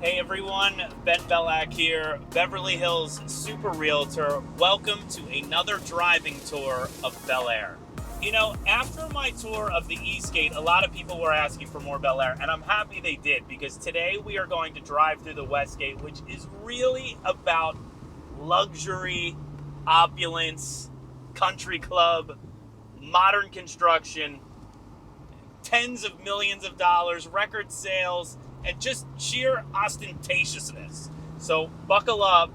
Hey everyone, Ben Belack here, Beverly Hills Super Realtor. Welcome to another driving tour of Bel Air. You know, after my tour of the Eastgate, a lot of people were asking for more Bel Air, and I'm happy they did, because today we are going to drive through the Westgate, which is really about luxury, opulence, country club, modern construction, tens of millions of dollars, record sales, and just sheer ostentatiousness. So buckle up.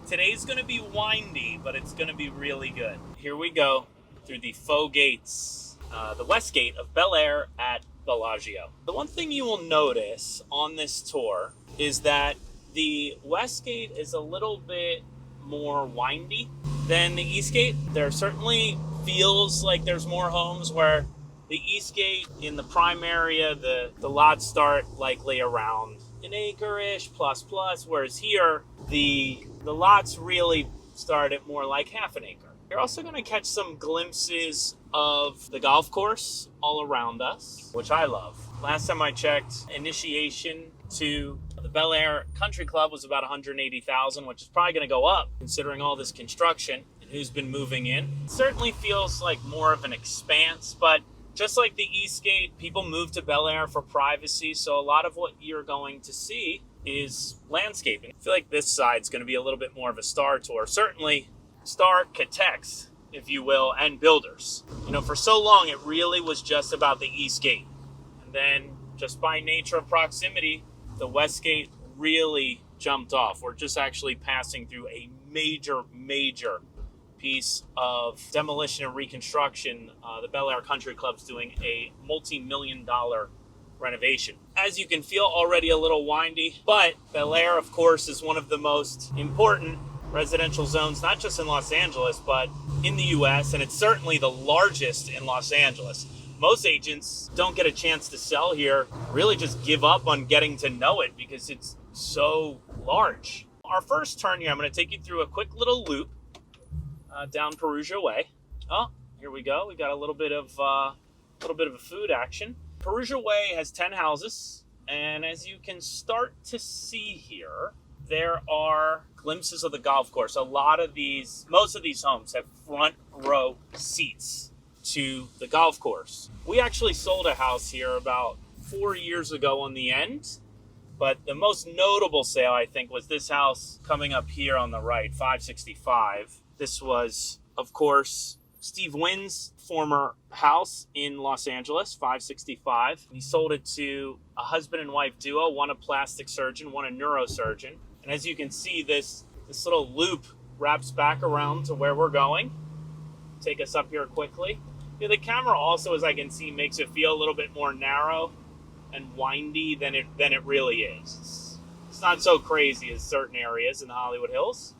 Today's going to be windy, but it's going to be really good. Here we go through the faux gates, the west gate of Bel Air at Bellagio. The one thing you will notice on this tour is that the west gate is a little bit more windy than the east gate. There certainly feels like there's more homes where the Eastgate, in the prime area, the lots start likely around an acre-ish plus, whereas here, the lots really start at more like half an acre. You're also going to catch some glimpses of the golf course all around us, which I love. Last time I checked, initiation to the Bel Air Country Club was about $180,000, which is probably going to go up considering all this construction and who's been moving in. It certainly feels like more of an expanse, but just like the Eastgate, people move to Bel Air for privacy, so a lot of what you're going to see is landscaping. I feel like this side's going to be a little bit more of a star tour. Certainly star architects, if you will, and builders. You know, for so long, it really was just about the Eastgate. And then, just by nature of proximity, the Westgate really jumped off. We're just actually passing through a major piece of demolition and reconstruction. The Bel Air Country Club's doing a multi-million-dollar renovation. As you can feel, already a little windy, but Bel Air, of course, is one of the most important residential zones, not just in Los Angeles, but in the US, and it's certainly the largest in Los Angeles. Most agents don't get a chance to sell here, really just give up on getting to know it because it's so large. Our first turn here, I'm going to take you through a quick little loop down Perugia Way. Oh, here we go. We got a little bit of a food action. Perugia Way has 10 houses, and as you can start to see here, there are glimpses of the golf course. Most of these homes have front row seats to the golf course. We actually sold a house here about 4 years ago on the end, but the most notable sale, I think, was this house coming up here on the right, 565. This was, of course, Steve Wynn's former house in Los Angeles, 565. He sold it to a husband and wife duo, one a plastic surgeon, one a neurosurgeon. And as you can see, this little loop wraps back around to where we're going. Take us up here quickly. Yeah, the camera also, as I can see, makes it feel a little bit more narrow and windy than it really is. It's not so crazy as certain areas in the Hollywood Hills.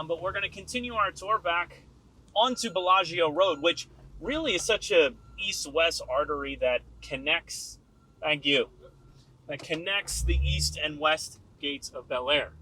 But we're going to continue our tour back onto Bellagio Road, which really is such a east-west artery that connects, that connects the east and west gates of Bel Air.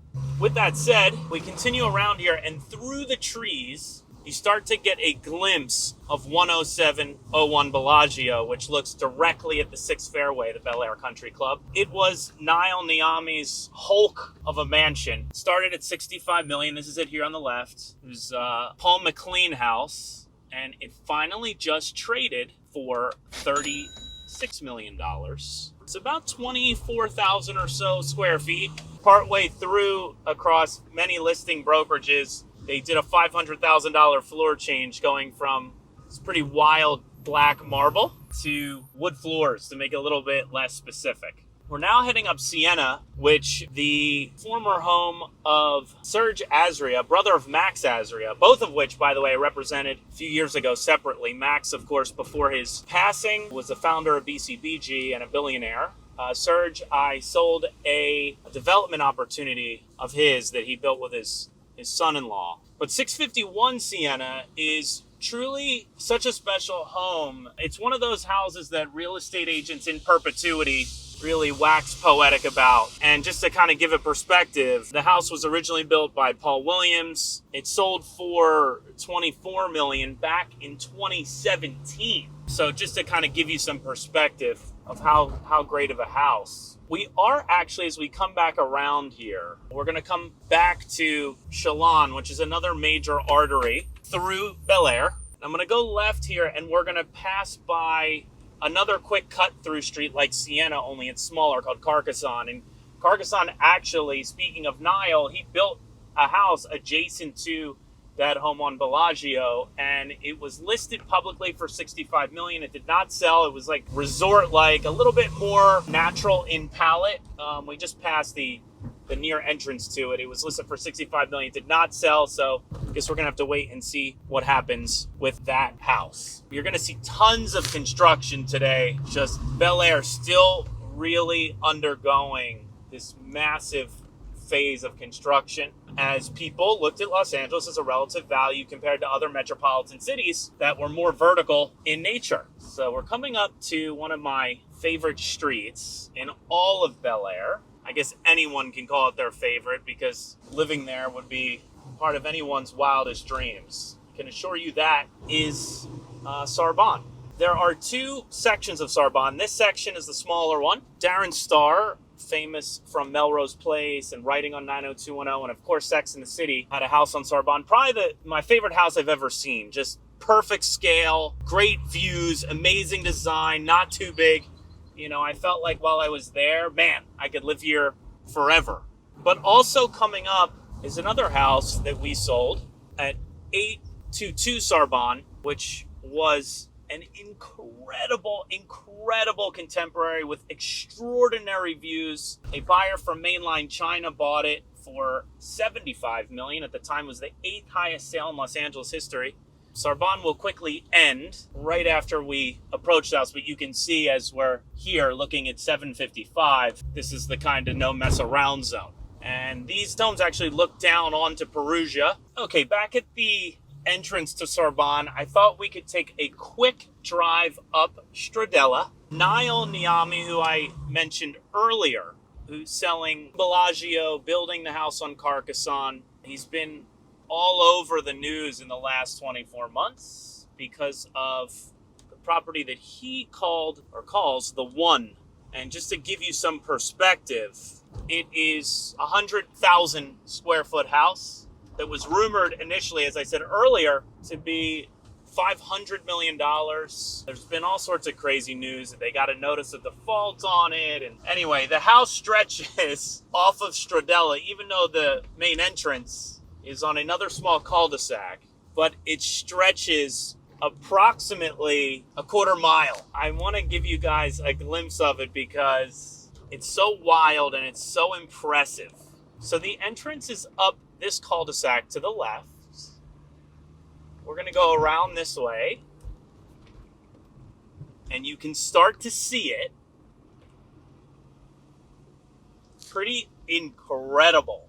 With that said, we continue around here, and through the trees, you start to get a glimpse of 10701 Bellagio, which looks directly at the 6th fairway, the Bel Air Country Club. It was Niall Niami's Hulk of a mansion. Started at $65 million. This is it here on the left. It was Paul McLean house, and it finally just traded for $36 million. It's about 24,000 or so square feet. Partway through, across many listing brokerages, they did a $500,000 floor change, going from this pretty wild black marble to wood floors to make it a little bit less specific. We're now heading up Siena, which the former home of Serge Azria, brother of Max Azria, both of which, by the way, represented a few years ago separately. Max, of course, before his passing, was the founder of BCBG and a billionaire. Serge, I sold a development opportunity of his that he built with his son-in-law. But 651 Siena is truly such a special home. It's one of those houses that real estate agents in perpetuity really wax poetic about. And just to kind of give it perspective, the house was originally built by Paul Williams. It sold for $24 million back in 2017. So just to kind of give you some perspective, of how great of a house. We are actually, as we come back around here, we're going to come back to Chelan, which is another major artery, through Bel Air. I'm going to go left here, and we're going to pass by another quick cut-through street like Siena, only it's smaller, called Carcassonne. And Carcassonne, actually, speaking of Niall, he built a house adjacent to that home on Bellagio, and it was listed publicly for $65 million. It did not sell. It was like resort-like, a little bit more natural in palette. We just passed the near entrance to it. It was listed for $65 million. It did not sell, so I guess we're gonna have to wait and see what happens with that house. You're gonna see tons of construction today. Just Bel Air still really undergoing this massive phase of construction as people looked at Los Angeles as a relative value compared to other metropolitan cities that were more vertical in nature. So we're coming up to one of my favorite streets in all of Bel Air. I guess anyone can call it their favorite because living there would be part of anyone's wildest dreams. I can assure you that is Sorbonne. There are two sections of Sorbonne. This section is the smaller one. Darren Star, famous from Melrose Place and writing on 90210, and of course Sex and the City, had a house on Sorbonne. Probably my favorite house I've ever seen. Just perfect scale, great views, amazing design, not too big. You know, I felt like while I was there, man, I could live here forever. But also coming up is another house that we sold at 822 Sorbonne, which was an incredible contemporary with extraordinary views. A buyer from mainline China bought it for $75 million. At the time, it was the 8th highest sale in Los Angeles history. Sorbonne will quickly end right after we approach the house, but you can see as we're here looking at 755, this is the kind of no mess around zone. And these domes actually look down onto Perugia. Okay, back at the entrance to Sorbonne, I thought we could take a quick drive up Stradella. Niall Niami, who I mentioned earlier, who's selling Bellagio, building the house on Carcassonne, he's been all over the news in the last 24 months because of the property that he called or calls the One. And just to give you some perspective, it is a 100,000 square foot house that was rumored initially, as I said earlier, to be $500 million. There's been all sorts of crazy news that they got a notice of default on it. And anyway, the house stretches off of Stradella, even though the main entrance is on another small cul-de-sac, but it stretches approximately a quarter mile. I want to give you guys a glimpse of it because it's so wild and it's so impressive. So the entrance is up this cul-de-sac to the left. We're going to go around this way, and you can start to see it. Pretty incredible.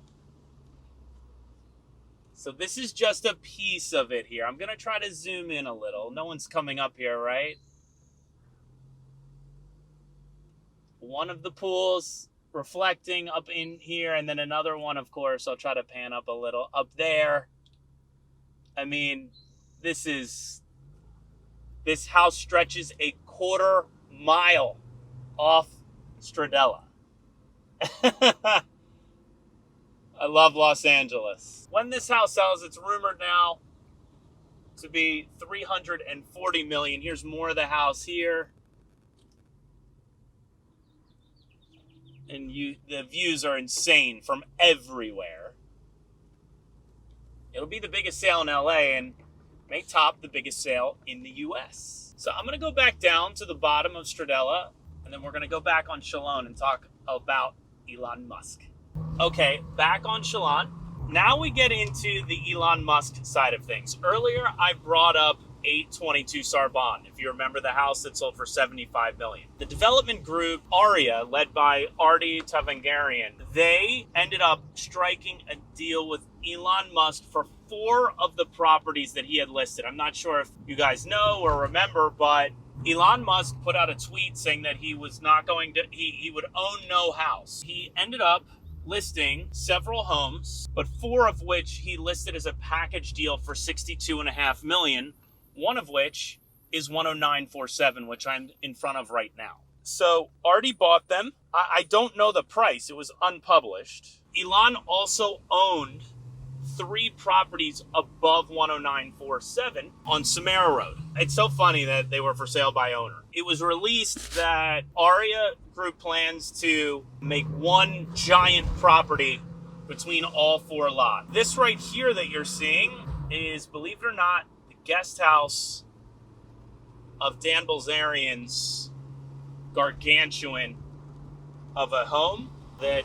So this is just a piece of it here. I'm going to try to zoom in a little. No one's coming up here, right? One of the pools reflecting up in here, and then another one, of course, I'll try to pan up a little, up there. I mean, this house stretches a quarter mile off Stradella. I love Los Angeles. When this house sells, it's rumored now to be $340 million. Here's more of the house here. And the views are insane from everywhere. It'll be the biggest sale in LA and may top the biggest sale in the US. So I'm going to go back down to the bottom of Stradella, and then we're going to go back on Chelan and talk about Elon Musk. Okay, back on Chelan. Now we get into the Elon Musk side of things. Earlier, I brought up 822 Sorbonne, if you remember the house that sold for $75 million. The development group, Aria, led by Artie Tavangarian, they ended up striking a deal with Elon Musk for 4 of the properties that he had listed. I'm not sure if you guys know or remember, but Elon Musk put out a tweet saying that he was not going to, he would own no house. He ended up listing several homes, but 4 of which he listed as a package deal for $62.5 million. One of which is 10947, which I'm in front of right now. So already bought them. I don't know the price. It was unpublished. Elon also owned 3 properties above 10947 on Samara Road. It's so funny that they were for sale by owner. It was released that Aria Group plans to make one giant property between all 4 lots. This right here that you're seeing is, believe it or not, the guest house of Dan Bilzerian's gargantuan of a home that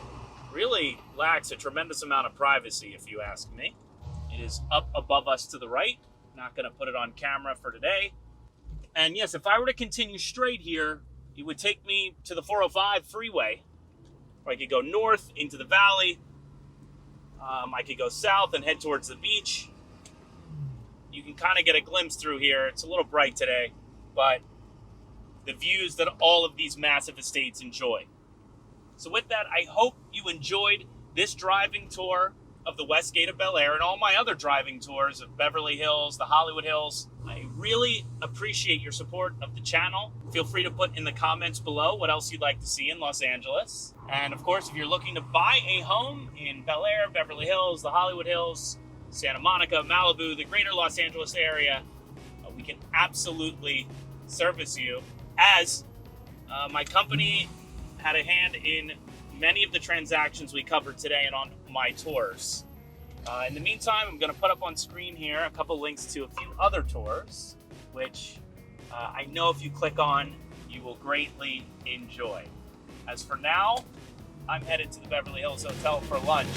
really lacks a tremendous amount of privacy, if you ask me. It is up above us to the right. Not going to put it on camera for today. And yes, if I were to continue straight here, it would take me to the 405 freeway, or I could go north into the valley. I could go south and head towards the beach. You can kind of get a glimpse through here. It's a little bright today, but the views that all of these massive estates enjoy. So with that, I hope you enjoyed this driving tour of the West Gate of Bel Air and all my other driving tours of Beverly Hills, the Hollywood Hills. I really appreciate your support of the channel. Feel free to put in the comments below what else you'd like to see in Los Angeles. And of course, if you're looking to buy a home in Bel Air, Beverly Hills, the Hollywood Hills, Santa Monica, Malibu, the greater Los Angeles area, we can absolutely service you, as my company had a hand in many of the transactions we covered today and on my tours. In the meantime, I'm going to put up on screen here a couple links to a few other tours, which I know if you click on, you will greatly enjoy. As for now, I'm headed to the Beverly Hills Hotel for lunch.